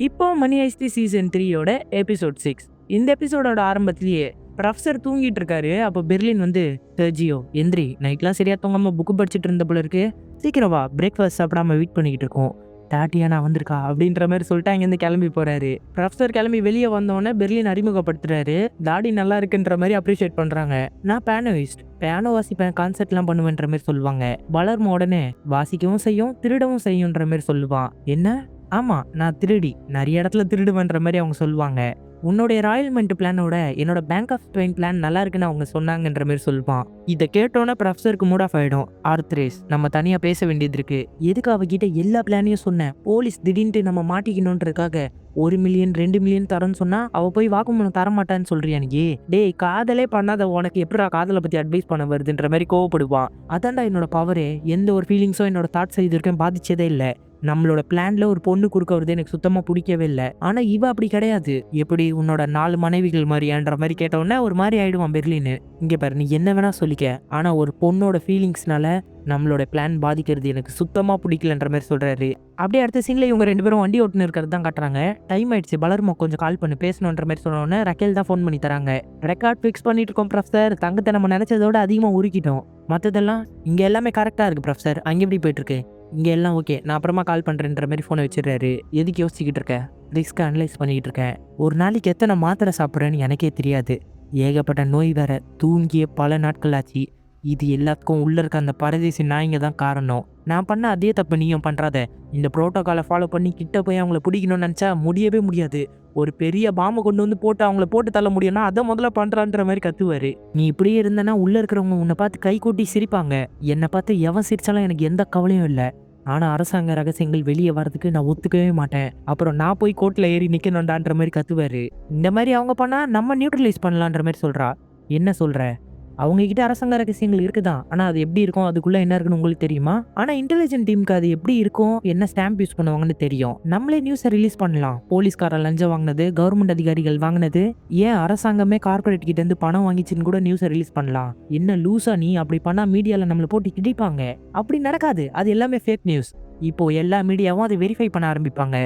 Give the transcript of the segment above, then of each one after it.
இப்போ மணி ஐஸ்டி season 3யோட episode 6. இந்த எபிசோடோட ஆரம்பத்திலேயே ப்ரொஃபசர் தூங்கிட்டு இருக்காரு. அப்போ பெர்லின் வந்து, சர்ஜியோ எந்திரி, நைட்லாம் சரியா தூங்காம புக்கு படிச்சுட்டு இருந்த போல இருக்கு, சீக்கிரம் வா, பிரேக்ஃபாஸ்ட் சாப்பிடாம வெயிட் பண்ணிக்கிட்டு இருக்கோம், டாட்டியானா வந்திருக்கா அப்படின்ற மாதிரி சொல்லிட்டு அங்கேருந்து கிளம்பி போறாரு. ப்ரொஃபசர் கிளம்பி வெளியே வந்தோடனே பெர்லின் அறிமுகப்படுத்துறாரு. தாடி நல்லா இருக்குன்ற மாதிரி அப்ரிஷியேட் பண்றாங்க. நான் பியானோயிஸ்ட், பியானோ வாசிப்பேன், கான்சர்ட்லாம் பண்ணுவேன்ற மாதிரி சொல்லுவாங்க. வளர்ம உடனே வாசிக்கவும் செய்யும் திருடவும் செய்யும்ன்ற மாதிரி சொல்லுவான். என்ன? ஆமா, நான் திருடி நிறைய இடத்துல திருடுவேன்ற மாதிரி அவங்க சொல்லுவாங்க. உன்னுடைய ராயல்மெண்ட் பிளானோட என்னோட பேங்க் ஆஃப் ஸ்பெயின் பிளான் நல்லா இருக்குன்னு அவங்க சொன்னாங்கன்ற மாதிரி சொல்லுவான். இதை கேட்டோன்னே ப்ரொஃபசருக்கு மூட் ஆஃப் ஆயிடும். ஆர்த்ரேஸ், நம்ம தனியா பேச வேண்டியது இருக்கு. எதுக்கு அவகிட்ட எல்லா பிளானையும் சொன்னேன்? போலீஸ் திடீர்னு நம்ம மாட்டிக்கணுன்றதுக்காக 1 மில்லியன் 2 மில்லியன் தரேன்னு சொன்னா அவ போய் வாக்குமூலம் தரமாட்டான்னு சொல்றியா நீ? டேய், காதலே பண்ணாத உனக்கு எப்படா காதலை பத்தி அட்வைஸ் பண்ண வருதுன்ற மாதிரி கோவப்படுவான். அதான்டா என்னோட பவரே. எந்த ஒரு ஃபீலிங்ஸோ என்னோட தாட்ஸ் இது வரைக்கும் பாதிச்சதே இல்லை. நம்மளோட பிளான்ல ஒரு பொண்ணு குறுக்க வருது எனக்கு சுத்தமா பிடிக்கவே இல்லை. ஆனா இவ அப்படி கிடையாது. எப்படி உன்னோட 4 மனைவிகள் மாதிரியான்ற மாதிரி கேட்டவுடனே ஒரு மாதிரி ஆயிடுவான் பெர்லின். இங்க பாரு, நீ என்ன வேணா சொல்லிக்க, ஆனா ஒரு பொண்ணோட ஃபீலிங்ஸ்னால நம்மளோட பிளான் பாதிக்கிறது எனக்கு சுத்தமா பிடிக்கலன்ற மாதிரி சொல்றாரு. அப்படியே அடுத்த சீன்ல இவங்க 2 பேரும் வண்டி ஓட்டுன்னு இருக்கிறது தான் காட்டுறாங்க. டைம் ஆயிடுச்சு, பலர்மா கொஞ்சம் கால் பண்ணி பேசணுன்ற மாதிரி சொன்னோடனே ரக்கேல் தான் ஃபோன் பண்ணி தராங்க. ரெக்கார்ட் ஃபிக்ஸ் பண்ணிட்டு இருக்கோம் ப்ரொஃபசர், தங்கத்தை நம்ம நினைச்சதோட அதிகமாக உருக்கிட்டோம், மற்றதெல்லாம் இங்க எல்லாமே கரெக்டா இருக்கு ப்ரொஃபசர், அங்கே எப்படி போயிட்டு இருக்கு? இங்கே எல்லாம் ஓகே, நான் அப்புறமா கால் பண்ணுறேன்ற மாதிரி ஃபோனை வச்சிடுறாரு. எதுக்கு யோசிச்சுக்கிட்டு இருக்கேன்? ரிஸ்க்கை அனலைஸ் பண்ணிக்கிட்டு இருக்கேன். ஒரு நாளைக்கு எத்தனை மாத்திரை சாப்பிட்றேன்னு எனக்கே தெரியாது. ஏகப்பட்ட நோய் வேற, தூங்கிய பல நாட்கள் ஆச்சு. இது எல்லாத்துக்கும் உள்ள இருக்க அந்த பரதேசி நாய்ங்க தான் காரணம். நான் பண்ண அதே தப்பு நீயும் பண்ணுறாத. இந்த ப்ரோட்டோகாலை ஃபாலோ பண்ணி கிட்ட போய் அவங்கள பிடிக்கணும்னு நினச்சா முடியவே முடியாது. ஒரு பெரிய பாம்பை கொண்டு வந்து போட்டு அவங்கள போட்டு தள்ள முடியும்னா அதை முதல்ல பண்ணுறான்ற மாதிரி கத்துவாரு. நீ இப்படியே இருந்தனா உள்ள இருக்கிறவங்க உன்னை பார்த்து கை கூட்டி சிரிப்பாங்க. என்னை பார்த்து எவன் சிரிச்சாலும் எனக்கு எந்த கவலையும் இல்லை. ஆனால் அரசாங்க ரகசியங்கள் வெளியே வரதுக்கு நான் ஒத்துக்கவே மாட்டேன். அப்புறம் நான் போய் கோர்ட்டில் ஏறி நிற்கணும்டான்ற மாதிரி கத்துவாரு. இந்த மாதிரி அவங்க பண்ணால் நம்ம நியூட்ரலைஸ் பண்ணலான்ற மாதிரி சொல்கிறா. என்ன சொல்கிற? அவங்க கிட்ட அரசாங்க ரகசியங்கள் இருக்குதான், ஆனா அது எப்படி இருக்கும், அதுக்குள்ள என்ன இருக்குன்னு உங்களுக்கு தெரியுமா? ஆனா இன்டெலிஜென்ட் டீமுக்கு அது எப்படி இருக்கும், என்ன ஸ்டாம்ப் யூஸ் பண்ணுவாங்கன்னு தெரியும். நம்மளே நியூஸை ரிலீஸ் பண்ணலாம். போலீஸ்கார லஞ்சம் வாங்கினது, கவர்மெண்ட் அதிகாரிகள் வாங்கினது, ஏன் அரசாங்கமே கார்பரேட் கிட்ட இருந்து பணம் வாங்கிச்சுன்னு கூட நியூஸை ரிலீஸ் பண்ணலாம். என்ன லூசா நீ? அப்படி பண்ணா மீடியால நம்மளை போட்டு கிடிப்பாங்க. அப்படி நடக்காது, அது எல்லாமே ஃபேக் நியூஸ். இப்போ எல்லா மீடியாவும் அதை வெரிஃபை பண்ண ஆரம்பிப்பாங்க.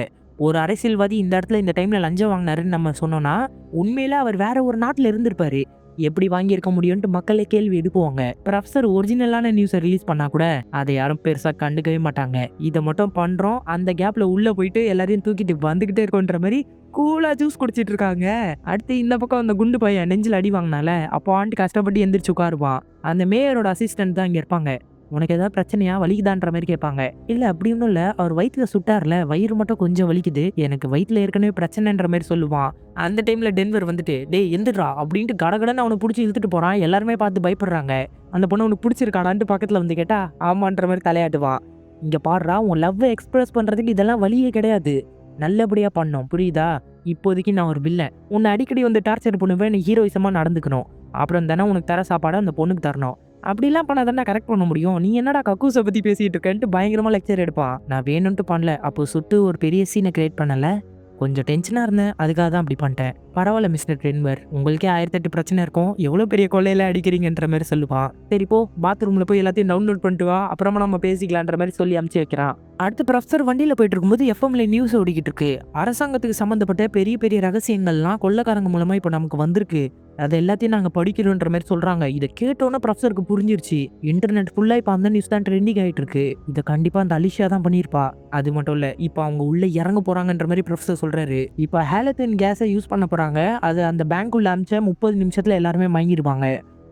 ஒரு அரசியல்வாதி இந்த இடத்துல இந்த டைம்ல லஞ்சம் வாங்கினாருன்னு நம்ம சொன்னோம்னா உண்மையில அவர் வேற ஒரு நாட்டுல இருந்திருப்பாரு. எப்படி வாங்கியிருக்க முடியும்ட்டு மக்களே கேள்வி எடுப்புவாங்க. ப்ரொஃபசர் ஒரிஜினலான நியூஸை ரிலீஸ் பண்ணா கூட அதை யாரும் பெருசா கண்டுக்கவே மாட்டாங்க. இதை மட்டும் பண்றோம், அந்த கேப்ல உள்ள போயிட்டு எல்லாரையும் தூக்கிட்டு வந்துகிட்டே இருக்கோன்ற மாதிரி கூலா ஜூஸ் குடிச்சிட்டு இருக்காங்க. அடுத்து இந்த பக்கம் அந்த குண்டு பையன் நெஞ்சில் அடி வாங்கினால அப்போ ஆண்டி கஷ்டப்பட்டு எந்திரிச்சு உட்காருவான். அந்த மேயரோட அசிஸ்டன்ட் தான் இங்க இருப்பாங்க. உனக்கு ஏதாவது பிரச்சனையா, வலிக்குதான்ற மாதிரி கேட்பாங்க. இல்ல அப்படி ஒன்றும் இல்லை, அவர் வயிற்றுல சுட்டார்ல, வயிறு மட்டும் கொஞ்சம் வலிக்குது, எனக்கு வயிற்றுல ஏற்கனவே பிரச்சனைன்ற மாதிரி சொல்லுவான். அந்த டைம்ல டென்வர் வந்துட்டு, டேய் எந்திரா அப்படின்ட்டு கடகடன்னு அவனை பிடிச்சி இழுத்துட்டு போறான். எல்லாருமே பார்த்து பயப்படுறாங்க. அந்த பொண்ணு அவனுக்கு பிடிச்சிருக்காடான்ட்டு பக்கத்துல வந்து கேட்டா ஆமான்ற மாதிரி தலையாட்டுவான். இங்க பாடுறா, உன் லவ்வை எக்ஸ்பிரஸ் பண்றதுக்கு இதெல்லாம் வழியே கிடையாது, நல்லபடியா பண்ணோம், புரியுதா? இப்போதைக்கு நான் ஒரு வில்லன், உன்னை அடிக்கடி வந்து டார்ச்சர் பண்ணுவேன், நீ ஹீரோயிசமா நடந்துக்கணும், அப்புறம் தானே உனக்கு தர சாப்பாடு அந்த பொண்ணுக்கு தரணும். அப்படிலாம் பண்ணா தானே கரெக்ட் பண்ண முடியும். நீ என்னடா கக்கூஸை பத்தி பேசிட்டு இருக்கேன்ட்டு பயங்கரமா லெக்சர் எடுப்பான். நான் வேணும்ட்டு பண்ணல, அப்போ சுட்டு ஒரு பெரிய சீனை கிரியேட் பண்ணல, கொஞ்சம் டென்ஷனா இருந்தேன், அதுக்காக தான் அப்படி பண்ணிட்டேன். பரவாயில்ல மிஸ்டர் டென்வர், உங்களுக்கே 1008 பிரச்சனை இருக்கும், எவ்வளவு பெரிய கொள்ளையில அடிக்கிறீங்கன்ற மாதிரி சொல்லுவான். சரி போ, பாத்ரூம்ல போய் எல்லாத்தையும் டவுன்லோட் பண்ணிட்டு வா, அப்புறமா நம்ம பேசிக்கலான்ற மாதிரி சொல்லி அமுச்சு வைக்கிறான். அடுத்து ப்ரொஃபசர் வண்டியில போயிட்டு இருக்கும்போது எஃப்எம்ல நியூஸ் ஓடிக்கிட்டு இருக்கு. அரசாங்கத்துக்கு சம்பந்தப்பட்ட பெரிய பெரிய ரகசியங்கள்லாம் கொள்ளைக்காரங்க மூலமா இப்போ நமக்கு வந்திருக்கு, அதை எல்லாத்தையும் நாங்க படிக்கிறோன்ற மாதிரி சொல்றாங்க. இதை கேட்டோன்னே ப்ரொஃபசருக்கு புரிஞ்சிருச்சு, இன்டர்நெட் ஃபுல்லா இப்போ அந்த நியூஸ் தான் ட்ரெண்டிங் ஆயிட்டு இருக்கு, இதை கண்டிப்பா அந்த அலிஷா தான் பண்ணியிருப்பா. அது மட்டும் இல்ல, இப்போ அவங்க உள்ள இறங்க போறாங்கன்ற மாதிரி ப்ரொஃபசர் சொல்றாரு. இப்போ ஹாலஜன் கேஸை யூஸ் பண்ண போறாங்க. அது அந்த பேங்க் உள்ள அமிச்ச 30 நிமிஷத்துல எல்லாருமே மயங்கிடுவாங்க.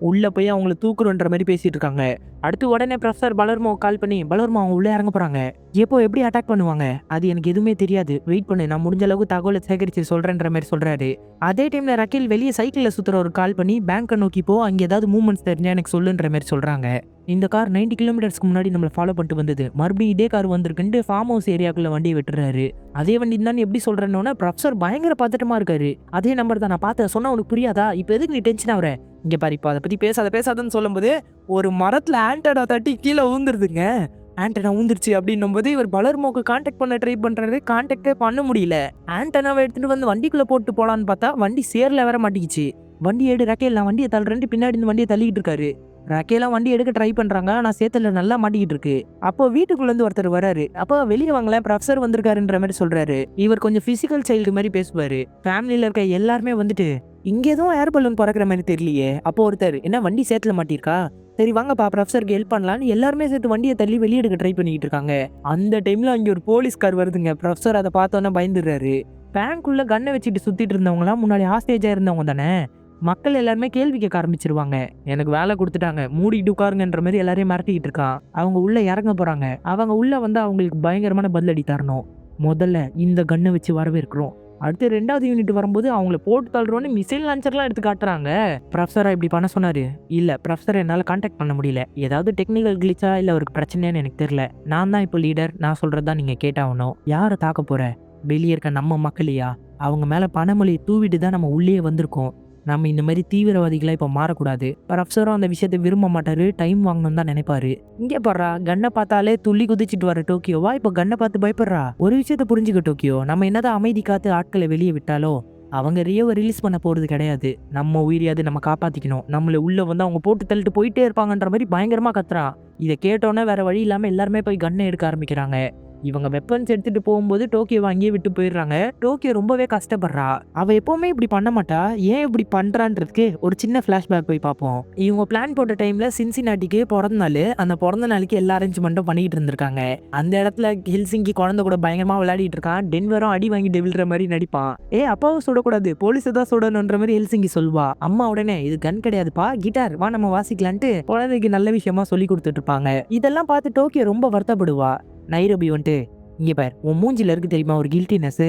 உள்ள போய் அவங்களை தூக்குறோன்ற மாதிரி பேசிட்டு இருக்காங்க. அடுத்து உடனே ப்ரொஃபசர் பலர்மோ கால் பண்ணி, பலர்மோ அவங்க உள்ள இறங்க போறாங்க, எப்போ எப்படி அட்டாக் பண்ணுவாங்க அது எனக்கு எதுவுமே தெரியாது, வெயிட் பண்ணு, நான் முடிஞ்ச அளவுக்கு தகவலை சேகரிச்சு சொல்றேன்ற மாதிரி சொல்றாரு. அதே டைம்ல ரக்கேல் வெளியே சைக்கிள்ல சுத்துற ஒரு கால் பண்ணி, பேங்கை நோக்கி போ, அங்கே ஏதாவது மூவ்மெண்ட்ஸ் தெரிஞ்சா எனக்கு சொல்லுன்ற மாதிரி சொல்றாங்க. இந்த கார் 90 கிலோமீட்டர்ஸ்க்கு முன்னாடி நம்மளை ஃபாலோ பண்ணிட்டு வந்தது, மறுபடியும் இதே கார் வந்திருக்குன்ட்டு ஃபார்ம் ஹவுஸ் ஏரியாக்குள்ள வண்டியை விட்டுறாரு. அதே வண்டி தான் எப்படி சொல்றேன்னு ப்ரொஃபசர் பயங்கர பதட்டமா இருக்காரு. அதே நம்பர் தான், நான் பார்த்த சொன்னா உனக்கு புரியாதா, இப்போ எதுக்கு நீ டென்ஷன் ஆகுற? இங்க பாரு, இப்போ அதை பத்தி பேசாதன்னு சொல்லும்போது ஒரு மரத்துல ஆண்டனா தட்டி கீழே ஊந்துருதுங்க. ஆண்டனா ஊந்துருச்சு அப்படின்னும் போது இவர் பலர்மோக்கு கான்டாக்ட் பண்ண ட்ரை பண்றாரு, கான்டாக்டே பண்ண முடியல. ஆண்டனாவை எடுத்துட்டு வந்து வண்டிக்குள்ள போட்டு போலான்னு பார்த்தா வண்டி சேர்ல வேற மாட்டிக்கிச்சு. வண்டி எடு ரக்கேல், நான் வண்டியை தள்ளுறேன்ட்டு பின்னாடி இந்த வண்டியை தள்ளிக்கிட்டு இருக்காரு. ரக்கேலாம் வண்டி எடுக்க ட்ரை பண்றாங்க. ஆனா சேத்துல நல்லா மாட்டிக்கிட்டு இருக்கு. அப்போ வீட்டுக்குள்ள இருந்து ஒருத்தர் வராரு. அப்போ வெளியே வாங்களேன், ப்ரொஃபசர் வந்திருக்காருன்ற மாதிரி சொல்றாரு. இவர் கொஞ்சம் பிசிக்கல் சைல்டு மாதிரி பேசுவாரு. ஃபேமிலியில இருக்க எல்லாருமே வந்துட்டு இங்க எதுவும் ஏர் பலூன் பறக்கிற மாதிரி தெரியலையே. அப்போ ஒருத்தர், என்ன வண்டி சேத்துல மாட்டிருக்கா, சரி வாங்கப்பா ப்ரொஃபசருக்கு ஹெல்ப் பண்ணலான்னு எல்லாருமே சேர்த்து வண்டியை தள்ளி வெளியே எடுக்க ட்ரை பண்ணிட்டு இருக்காங்க. அந்த டைம்ல அங்கே ஒரு போலீஸ் கார் வருதுங்க. ப்ரொஃபசர் அதை பார்த்தோன்னே பயந்துடுறாரு. பேங்க்குள்ள கண்ணை வச்சுட்டு சுத்திட்டு இருந்தவங்களாம் முன்னாடி ஹாஸ்டேஜா இருந்தவங்க தானே. மக்கள் எல்லாருமே கேள்வி கேட்க ஆரம்பிச்சிருவாங்க. எனக்கு வேலை கொடுத்துட்டாங்க, மூடிட்டு உட்காருங்கன்ற மாதிரி எல்லாரையும் மிரட்டிக்கிட்டு இருக்கான். அவங்க உள்ள இறங்க போறாங்க. அவங்க உள்ள வந்து அவங்களுக்கு பயங்கரமான பதிலடி தரணும். முதல்ல இந்த கண்ணை வச்சு வரவேற்கிறோம். அடுத்து 2வது யூனிட் வரும்போது அவங்கள போட்டு தள்ளுறோன்னு மிசைல் லான்ச்சர்லாம் எடுத்து காட்டுறாங்க. ப்ரொஃபஸரா இப்படி பண்ண சொன்னாரு. இல்ல ப்ரொஃபஸர் என்னால கான்டாக்ட் பண்ண முடியல. ஏதாவது டெக்னிக்கல் கிளிச்சா இல்ல அவருக்கு பிரச்சனையான்னு எனக்கு தெரியல. நான் தான் இப்போ லீடர். நான் சொல்றதா நீங்க கேட்டாகணும். யாரை தாக்க போற? வெளியே இருக்க நம்ம மக்களையா? அவங்க மேல பணமொழி தூவிட்டு தான் நம்ம உள்ளே வந்திருக்கோம். நம்ம இந்த மாதிரி தீவிரவாதிகளா இப்போ மாறக்கூடாது. ப்ரொஃபஸரும் அந்த விஷயத்தை விரும்ப மாட்டாரு. டைம் வாங்கணும்னு தான் நினைப்பாரு. இங்கே பாடுறா, கண்ணை பார்த்தாலே துள்ளி குதிச்சுட்டு வர டோக்கியோவா இப்போ கண்ணை பார்த்து பயப்படுறா? ஒரு விஷயத்த புரிஞ்சுக்க டோக்கியோ, நம்ம என்னதான் அமைதி காத்து ஆட்களை வெளியே விட்டாலோ அவங்க ரியோவை ரிலீஸ் பண்ண போறது கிடையாது. நம்ம உயிரியாவது நம்ம காப்பாத்திக்கணும். நம்மள உள்ள வந்து அவங்க போட்டு தள்ளிட்டு போயிட்டே இருப்பாங்கன்ற மாதிரி பயங்கரமா கத்துறான். இதை கேட்டோன்னே வேற வழி இல்லாம எல்லாருமே போய் கண்ணை எடுக்க ஆரம்பிக்கிறாங்க. இவங்க வெப்பன்ஸ் எடுத்துட்டு போகும்போது டோக்கியோவை அங்கேயே விட்டு போயிடுறாங்க. டோக்கியோ ரொம்பவே கஷ்டப்படுறா. அவ எப்பவுமே இப்படி பண்ண மாட்டா. ஏன் இப்படி பண்றான்றதுக்கு ஒரு சின்ன பிளாஷ்பேக் போய் பார்ப்போம். இவங்க பிளான் போட்ட டைம்ல சின்சினாட்டிக்கு பிறந்த நாள். அந்த பிறந்த நாளைக்கு எல்லா அரேஞ்ச்மெண்ட்டும் பண்ணிட்டு இருந்திருக்காங்க. அந்த இடத்துல ஹெல்சிங்கி குழந்தை கூட பயங்கரமா விளையாடிட்டு இருக்கான். டென்வரும் அடி வாங்கிட்டு விழுற மாதிரி நடிப்பான். அப்பாவை சுடக்கூடாது, போலீஸ் தான் சுடணுன்ற மாதிரி ஹெல்சிங்கி சொல்வா. அம்மா உடனே இது கன் கிடையாதுப்பா, கிட்டார், வா நம்ம வாசிக்கலான்ட்டு குழந்தைக்கு நல்ல விஷயமா சொல்லி கொடுத்துட்டு இருப்பாங்க. இதெல்லாம் பார்த்து டோக்கியோ ரொம்ப வருத்தப்படுவா. நைரோபி வந்துட்டு, இங்க பார், உன் மூஞ்சில இருக்கு தெரியுமா ஒரு கில்ட்டினஸ்,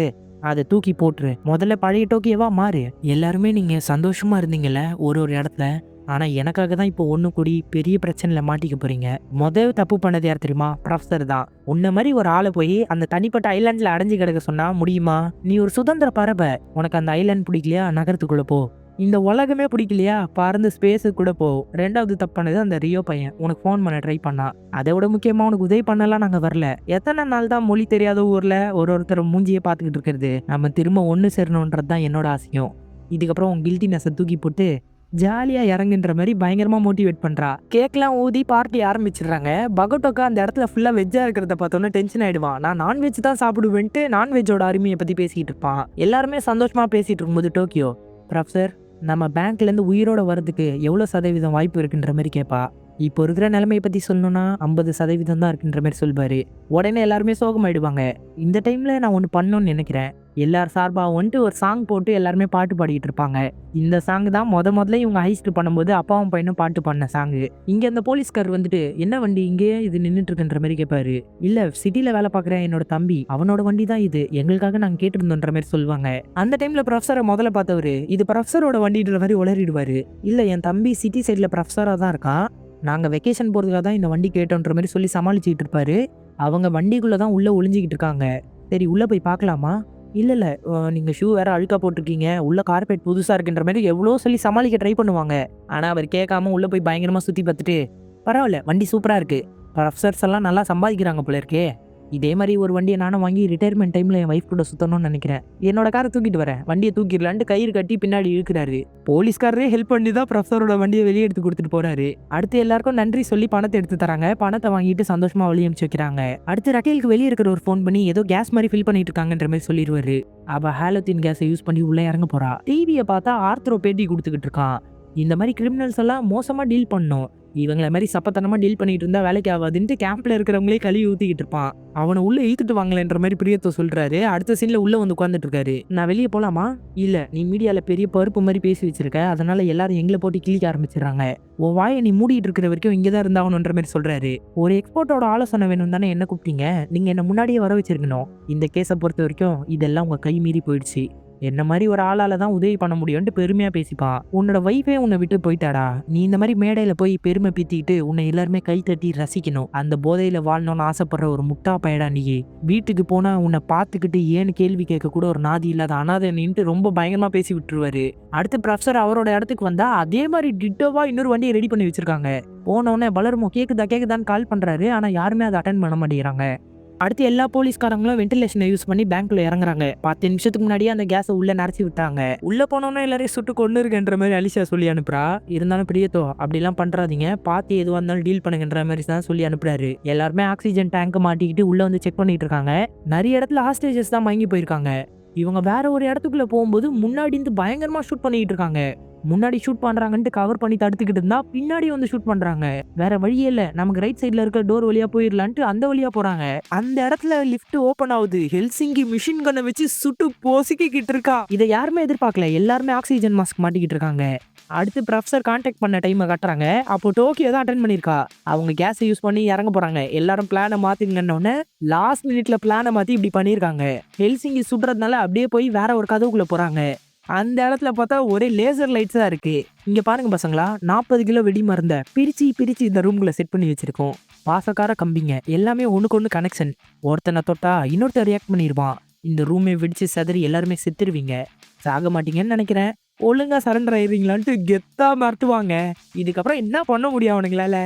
அதை தூக்கி போட்டுரு. முதல்ல பழைய டோக்கியோவா மாறு. எல்லாருமே நீங்க சந்தோஷமா இருந்தீங்கல்ல ஒரு இடத்துல. ஆனா எனக்காக தான் இப்போ ஒண்ணு கூடி பெரிய பிரச்சனையில மாட்டிக்க போறீங்க. முதல் தப்பு பண்ணது யார் தெரியுமா? ப்ரொஃபசர் தான். உன்ன மாதிரி ஒரு ஆளை போய் அந்த தனிப்பட்ட ஐலாண்ட்ல அடைஞ்சு கிடக்க சொன்னா முடியுமா? நீ ஒரு சுதந்திர பறவை. உனக்கு அந்த ஐலாண்ட் பிடிக்கலையா, நகரத்துக்குள்ள போ. இந்த உலகமே பிடிக்கலையா, பறந்து ஸ்பேஸுக்கு கூட போ. 2வது தப்பானது அந்த ரியோ பையன் உனக்கு ஃபோன் பண்ண ட்ரை பண்ணா. அதை விட முக்கியமா உனக்கு உதவி பண்ணலாம் நாங்க வரல. எத்தனை நாள் தான் மொழி தெரியாத ஊர்ல ஒருத்தர் மூஞ்சியே பார்த்துக்கிட்டு இருக்கிறது? நம்ம திரும்ப ஒன்று சேரணுன்றது தான் என்னோட ஆசையும். இதுக்கப்புறம் உன் கில்ட்டினஸை தூக்கி போட்டு ஜாலியா இறங்குன்ற மாதிரி பயங்கரமா மோட்டிவேட் பண்றா. கேக்லாம் ஊதி பார்ட்டி ஆரம்பிச்சிடுறாங்க. பகோட்டோக்கா அந்த இடத்துல ஃபுல்லா வெஜ்ஜா இருக்கிறத பார்த்தோன்னே டென்ஷன் ஆயிடுவான். நான் நான்வெஜ் தான் சாப்பிடுவேன்ட்டு நான்வெஜ்ஜோட அருமையை பத்தி பேசிட்டு இருப்பான். எல்லாருமே சந்தோஷமா பேசிட்டு இருக்கும்போது டோக்கியோ, ப்ரொஃபசர் நம்ம பேங்க்ல இருந்து உயிரோட வரதுக்கு எவ்வளவு சதவீதம் வாய்ப்பு இருக்குன்ற மாதிரி கேட்பா. இப்போ இருக்கிற நிலைமையை பத்தி சொல்லணும்னா 50% தான் இருக்குன்ற மாதிரி சொல்வாரு. உடனே எல்லாருமே சோகமாயிடுவாங்க. இந்த டைம்ல நான் ஒன்று பண்ணணும்னு நினைக்கிறேன். எல்லார் சார்பா வந்துட்டு ஒரு சாங் போட்டு எல்லாருமே பாட்டு பாடிட்டு இருப்பாங்க. இந்த சாங் தான் முதல்ல இவங்க ஹைஸ்ட் பண்ணும்போது அப்பாவும் பையனும் பாட்டு பண்ண சாங். இங்க அந்த போலீஸ்கார் வந்துட்டு, என்ன வண்டி இங்கே இது நின்றுட்டு இருக்குன்ற மாதிரி கேட்பாரு. இல்ல, சிட்டில வேலை பார்க்குறேன் என்னோட தம்பி, அவனோட வண்டி தான் இது, எங்களுக்காக நாங்க கேட்டிருந்தோன்ற மாதிரி சொல்லுவாங்க. அந்த டைம்ல ப்ரொஃபஸரை முதல்ல பார்த்தவரு இது ப்ரொஃபஸரோட வண்டின்ற மாதிரி உளறிடுவாரு. இல்ல, என் தம்பி சிட்டி சைட்ல ப்ரொஃபஸரா தான் இருக்கான், நாங்க வெக்கேஷன் போறதுக்காக தான் இந்த வண்டி கேட்டோன்ற மாதிரி சொல்லி சமாளிச்சுட்டு இருப்பாரு. அவங்க வண்டிக்குள்ளதான் உள்ள ஒளிஞ்சிக்கிட்டு இருக்காங்க. சரி உள்ள போய் பார்க்கலாமா? இல்ல, நீங்க ஷூ வேற அழுக்கா போட்டிருக்கீங்க, உள்ள கார்பெட் புதுசா இருக்குன்ற மாதிரி எவ்வளோ சொல்லி சமாளிக்க ட்ரை பண்ணுவாங்க. ஆனா அவர் கேட்காம உள்ள போய் பயங்கரமா சுத்தி பார்த்துட்டு, பரவாயில்ல வண்டி சூப்பரா இருக்கு, ப்ரொஃபசர்ஸ் எல்லாம் நல்லா சம்பாதிக்கிறாங்க போல இருக்கே, இதே மாதிரி ஒரு வண்டியை நானும் வாங்கி ரிட்டையர்மெண்ட் டைம்ல என் வைஃப் கூட சுத்தணும்னு நினைக்கிறேன், என்னோட காரை தூக்கிட்டு வரேன், வண்டியை தூக்கிடலான்ட்டு கயிறு கட்டி பின்னாடி இழுக்கிறாரு. போலீஸ்காரரே ஹெல்ப் பண்ணி தான் ப்ரொஃபசரோட வண்டியை வெளியே எடுத்து கொடுத்துட்டு போறாரு. அடுத்து எல்லாருக்கும் நன்றி சொல்லி பணத்தை எடுத்து தராங்க. பணத்தை வாங்கிட்டு சந்தோஷமா வெளியே அனுப்பிச்சு வைக்கிறாங்க. அடுத்து ரக்கேலுக்கு வெளியே இருக்கிற ஒரு ஃபோன் பண்ணி ஏதோ கேஸ் மாதிரி ஃபில் பண்ணிட்டு இருக்காங்கன்ற மாதிரி சொல்லிடுவாரு. அவ ஹாலோத்தின் கேஸை யூஸ் பண்ணி உள்ள இறங்க போறா. டிவியை பார்த்தா ஆர்த்ரோ பேட்டி கொடுத்துக்கிட்டு இருக்கான். இந்த மாதிரி கிரிமினல்ஸ் எல்லாம் மோசமா டீல் பண்ணும், இவங்கள மாதிரி சப்பத்தனமா டீல் பண்ணிட்டு இருந்தா வேலைக்கு ஆகாதுன்ட்டு கேம்ப்ல இருக்கிறவங்களே கழுவி ஊத்திக்கிட்டு இருப்பான். அவனை உள்ள இழுத்துட்டு வாங்கலன்ற மாதிரி பிரியத்தோ சொல்றாரு. அடுத்த சீன்ல உள்ள வந்து உட்காந்துட்டு இருக்காரு. நான் வெளியே போலாமா? இல்ல, நீ மீடியால பெரிய பருப்பு மாதிரி பேசி வச்சிருக்க, அதனால எல்லாரும் எங்களை போட்டு கிழிக்க ஆரம்பிச்சிடறாங்க, உன் வாயை நீ மூடிட்டு இருக்கிற வரைக்கும் இங்கதான் இருந்தாகணுன்ற மாதிரி சொல்றாரு. ஒரு எக்ஸ்போர்ட்டோட ஆலோசனை வேணும் தானே என்ன கூப்பிட்டீங்க, நீங்க என்ன முன்னாடியே வர வச்சிருக்கணும். இந்த கேஸை பொறுத்த வரைக்கும் இதெல்லாம் உங்க கை மீறி போயிடுச்சு, என்ன மாதிரி ஒரு ஆளால தான் உதவி பண்ண முடியும்னு பெருமையா பேசிப்பான். உன்னோட வைஃபே உன்னை விட்டு போயிட்டாடா, நீ இந்த மாதிரி மேடையில போய் பெருமை பீத்திக்கிட்டு உன்னை எல்லாருமே கை தட்டி ரசிக்கணும், அந்த போதையில வாழணும்னு ஆசைப்படுற ஒரு முட்டா பயடா நீ. வீட்டுக்கு போனா உன்னை பார்த்துக்கிட்டு ஏன்னு கேள்வி கேட்க கூட ஒரு நாதி இல்லாத அனாதை நின்று ரொம்ப பயங்கரமா பேசி விட்டுருவாரு. அடுத்து ப்ரொஃபசர் அவரோட இடத்துக்கு வந்தா அதே மாதிரி டிட்டோவா இன்னொரு வண்டியை ரெடி பண்ணி வச்சிருக்காங்க. போனோடனே வளருமோ கேக்குதான்னு கால் பண்றாரு. ஆனா யாருமே அதை அட்டன் பண்ண மாட்டேங்கிறாங்க. அடுத்து எல்லா போலீஸ்காரங்களும் வென்டிலேஷனை யூஸ் பண்ணி பேங்க்ல இறங்குறாங்க. 10 நிமிஷத்துக்கு முன்னாடியே அந்த கேஸை உள்ள நிறச்சி விட்டாங்க. உள்ள போனோன்னா எல்லாரையும் சுட்டு கொண்டு இருக்குன்ற மாதிரி அலிஷா சொல்லி அனுப்புறா. இருந்தாலும் பிரியத்தோ அப்படிலாம் பண்றாதீங்க, பார்த்து எதுவாக இருந்தாலும் டீல் பண்ணுங்கன்ற மாதிரி தான் சொல்லி அனுப்புறாரு. எல்லாருமே ஆக்சிஜன் டேங்க் மாட்டிக்கிட்டு உள்ள வந்து செக் பண்ணிட்டு இருக்காங்க. நிறைய இடத்துல ஹாஸ்டேஜஸ் தான் மயங்கி போயிருக்காங்க. இவங்க வேற ஒரு இடத்துக்குள்ள போகும்போது முன்னாடி இருந்து பயங்கரமா ஷூட் பண்ணிட்டு இருக்காங்க. முன்னாடி ஷூட் பண்றாங்கன்ட்டு கவர் பண்ணி தடுத்துக்கிட்டு இருந்தா பின்னாடி வந்து ஷூட் பண்றாங்க. வேற வழியே இல்ல, நமக்கு ரைட் சைடுல இருக்க டோர் வழியா போயிடலான்ட்டு அந்த வழியா போறாங்க. அந்த இடத்துல லிஃப்ட் ஓபன் ஆகுது. ஹெல்சிங்கி மிஷின் கன்னை வச்சு சுட்டு பொசுக்கிட்டு இருக்கா. இதை யாருமே எதிர்பார்க்கல. எல்லாருமே ஆக்சிஜன் மாஸ்க் மாட்டிக்கிட்டு இருக்காங்க. அடுத்து ப்ரொஃபசர் கான்டாக்ட் பண்ண டைமை கட்டுறாங்க. அப்போ டோக்கியோ தான் அட்டென்ட் பண்ணிருக்கா. அவங்க கேஸை யூஸ் பண்ணி இறங்க போறாங்க. எல்லாரும் பிளானை மாத்திங்கன்னு லாஸ்ட் மினிட்ல பிளானை மாத்தி இப்படி பண்ணிருக்காங்க. ஹெல்சிங்கி சுடுறதுனால அப்படியே போய் வேற ஒரு கதவுக்குள்ள போறாங்க. அந்த இடத்துல பார்த்தா ஒரே லேசர் லைட்ஸா இருக்கு. இங்க பாருங்க பசங்களா, 40 கிலோ வெடி மருந்த பிரிச்சு இந்த ரூம்குள்ள செட் பண்ணி வச்சிருக்கோம். பாசக்கார கம்பிங்க எல்லாமே ஒண்ணுக்கு ஒண்ணு கனெக்ஷன். ஒருத்தனை தொட்டா இன்னொருத்தர் ரியாக்ட் பண்ணிடுவான். இந்த ரூமே வெடிச்சு சதறி எல்லாருமே செத்துருவீங்க. சாக மாட்டீங்கன்னு நினைக்கிறேன். ஒழுங்கா சரண்டர் ஆயிடுறீங்களான்ட்டு கெத்தா மாட்டுவாங்க. இதுக்கப்புறம் என்ன பண்ண முடியும் அவனுங்களால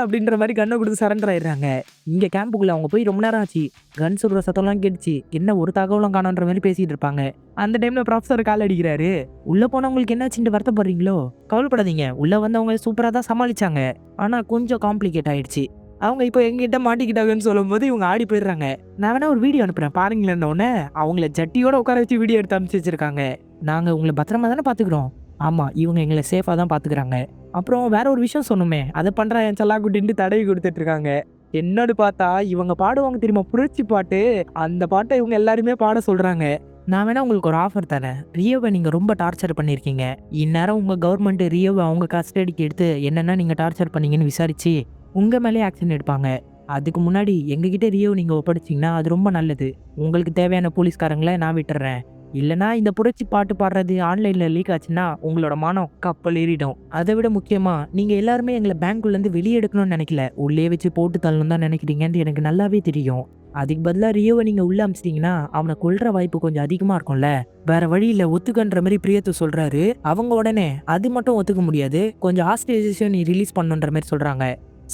அப்படின்ற மாதிரி கண்ணை கொடுத்து சரண்டர் ஆயிடுறாங்க. இங்க கேம்புக்குள்ள அவங்க போய் ரொம்ப நேரம் ஆச்சு. கன் சுடுற சத்தம்லாம் கேட்டுச்சு. என்ன ஒரு தகவலும் காணோன்ற மாதிரி பேசிட்டு இருப்பாங்க. அந்த டைம்ல ப்ரொஃபசர் கால் அடிக்கிறாரு. உள்ள போனவங்களுக்கு என்னாச்சுன்னு வருத்தப்படுறீங்களோ? கவலைப்படாதீங்க, உள்ள வந்தவங்க சூப்பரா தான் சமாளிச்சாங்க. ஆனா கொஞ்சம் காம்ப்ளிகேட் ஆயிடுச்சு. அவங்க இப்போ எங்கிட்ட மாட்டிக்கிட்டாங்கன்னு சொல்லும் போது இவங்க ஆடி போயிடுறாங்க. நான் வேணா ஒரு வீடியோ அனுப்புறேன் பாருங்களேன்னு அவங்கள ஜட்டியோட உட்கார வச்சு வீடியோ எடுத்து அனுப்பிச்சு வச்சிருக்காங்க. நாங்க உங்களை பத்திரமா தானே பாத்துக்கிறோம். ஆமா, இவங்க எங்களை சேஃபா தான் பாத்துக்கிறாங்க. அப்புறம் வேற ஒரு விஷயம் சொன்னோமே, அதை பண்ற என் செல்லா குட்டின்ட்டு தடவி கொடுத்துட்டு இருக்காங்க. என்னன்னு பார்த்தா இவங்க பாடுவாங்க தெரியுமா, புரட்சி பாட்டு. அந்த பாட்டை இவங்க எல்லாருமே பாட சொல்றாங்க. நான் வேணா உங்களுக்கு ஒரு ஆஃபர் தரேன். ரியோவை நீங்க ரொம்ப டார்ச்சர் பண்ணிருக்கீங்க. இந்நேரம் உங்க கவர்மெண்ட் ரியோவை அவங்க கஸ்டடிக்கு எடுத்து என்னென்ன நீங்க டார்ச்சர் பண்ணீங்கன்னு விசாரிச்சு உங்க மேலே ஆக்ஷன் எடுப்பாங்க. அதுக்கு முன்னாடி எங்ககிட்ட ரியோ நீங்க ஒப்படைச்சிங்கன்னா அது ரொம்ப நல்லது. உங்களுக்கு தேவையான போலீஸ்காரங்களை நான் விட்டுறேன். இல்லைனா இந்த புரட்சி பாட்டு பாடுறது ஆன்லைன்ல லீக் ஆச்சுன்னா உங்களோட மானம் கப்பல் ஏறிடும். அதை விட முக்கியமா நீங்க எல்லாருமே எங்களை பேங்க்குள்ள இருந்து வெளியே எடுக்கணும்னு நினைக்கல, உள்ளே வச்சு போட்டு தள்ளணும் தான் நினைக்கிறீங்கன்னு எனக்கு நல்லாவே தெரியும். அதுக்கு பதிலாக ரியோவை நீங்க உள்ள அமிச்சிட்டீங்கன்னா அவனை கொல்ற வாய்ப்பு கொஞ்சம் அதிகமா இருக்கும்ல. வேற வழியில ஒத்துக்கன்ற மாதிரி பிரியத்து சொல்றாரு. அவங்க உடனே அது மட்டும் ஒத்துக்க முடியாது, கொஞ்சம் ஹாஸ்டேஜஸையும் நீ ரிலீஸ் பண்ணுன்ற மாதிரி சொல்றாங்க.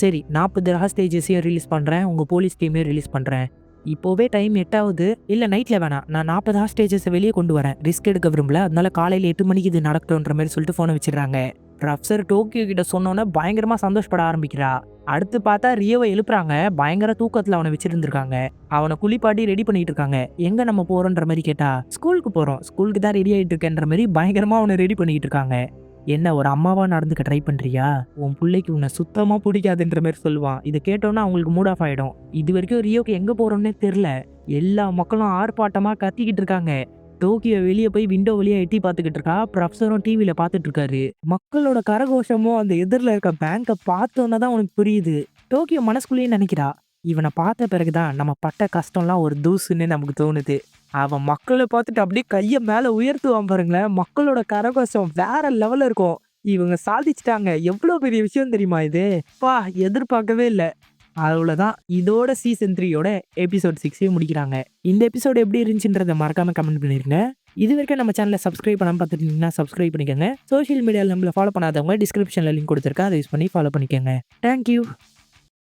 சரி, 40 ஹாஸ்டேஜஸையும் ரிலீஸ் பண்றேன், உங்க போலீஸ் டீமையும் ரிலீஸ் பண்றேன். இப்போவே டைம் 8 ஆகுது. இல்ல நைட்ல வேணாம், நான் 40 ஹாஸ்டேஜஸை வெளியே கொண்டு வரேன். ரிஸ்க் எடுக்க விரும்பல, அதனால காலையில 8 மணிக்கு இது நடக்கட்டும்ன்ற மாதிரி சொல்லிட்டு போனை வச்சிடறாங்க. ப்ரொஃபசர் டோக்கியோ கிட்ட சொன்னோன்னே பயங்கரமா சந்தோஷப்பட ஆரம்பிக்கிறா. அடுத்து பார்த்தா ரியோவை எழுப்புறாங்க. பயங்கர தூக்கத்துல அவனை வச்சிருந்திருக்காங்க. அவனை குளிப்பாட்டி ரெடி பண்ணிட்டு இருக்காங்க. எங்க நம்ம போறோன்ற மாதிரி கேட்டா ஸ்கூலுக்கு போறோம், ஸ்கூலுக்கு தான் ரெடி ஆயிட்டு இருக்கேன்ற மாதிரி பயங்கரமா அவனை ரெடி பண்ணிட்டு இருக்காங்க. என்ன ஒரு அம்மாவா நடந்துக்க ட்ரை பண்றியா? உன் பிள்ளைக்கு உன்னை சுத்தமா பிடிக்காதுன்ற மாதிரி சொல்லுவான். இதை கேட்டோன்னா அவங்களுக்கு மூட் ஆஃப் ஆயிடும். இது வரைக்கும் ரியோக்கு எங்க போறோம்னே தெரியல. எல்லா மக்களும் ஆர்ப்பாட்டமா கத்திக்கிட்டு இருக்காங்க. டோக்கியோ வெளியே போய் விண்டோ வழியா எட்டி பார்த்துக்கிட்டு இருக்கா. ப்ரொஃபசரும் டிவியில பார்த்துட்டு இருக்காரு. மக்களோட கரகோஷமும் அந்த எதிரில் இருக்க பேங்கை பார்த்தோன்னா தான் உனக்கு புரியுது. டோக்கியோ மனசுக்குள்ளேயே நினைக்கிறா, இவனை பார்த்த பிறகுதான் நம்ம பட்ட கஷ்டம்லாம் ஒரு தூசுன்னு நமக்கு தோணுது. அவன் மக்களை பார்த்துட்டு அப்படியே கையை மேலே உயர்த்துவான் பாருங்களேன். மக்களோட கரகோஷம் வேற லெவலில் இருக்கும். இவங்க சாதிச்சிட்டாங்க, எவ்வளோ பெரிய விஷயம் தெரியுமா இது? எதிர்பார்க்கவே இல்லை. அவ்வளோதான், இதோட சீசன் 3யோட எபிசோட் 6 முடிக்கிறாங்க. இந்த எபிசோடு எப்படி இருந்துச்சுன்றதை மறக்காம கமெண்ட் பண்ணிருங்க. இது வரைக்கும் நம்ம சேனலை சப்ஸ்கிரைப் பண்ணாமல் பார்த்துட்டீங்கன்னா சப்ஸ்கிரைப் பண்ணிக்கோங்க. சோஷியல் மீடியாவில் நம்மளை ஃபாலோ பண்ணாதவங்க டிஸ்கிரிப்ஷனில் லிங்க் கொடுத்துருக்கேன், அதை யூஸ் பண்ணி ஃபாலோ பண்ணிக்கோங்க. தேங்க்யூ.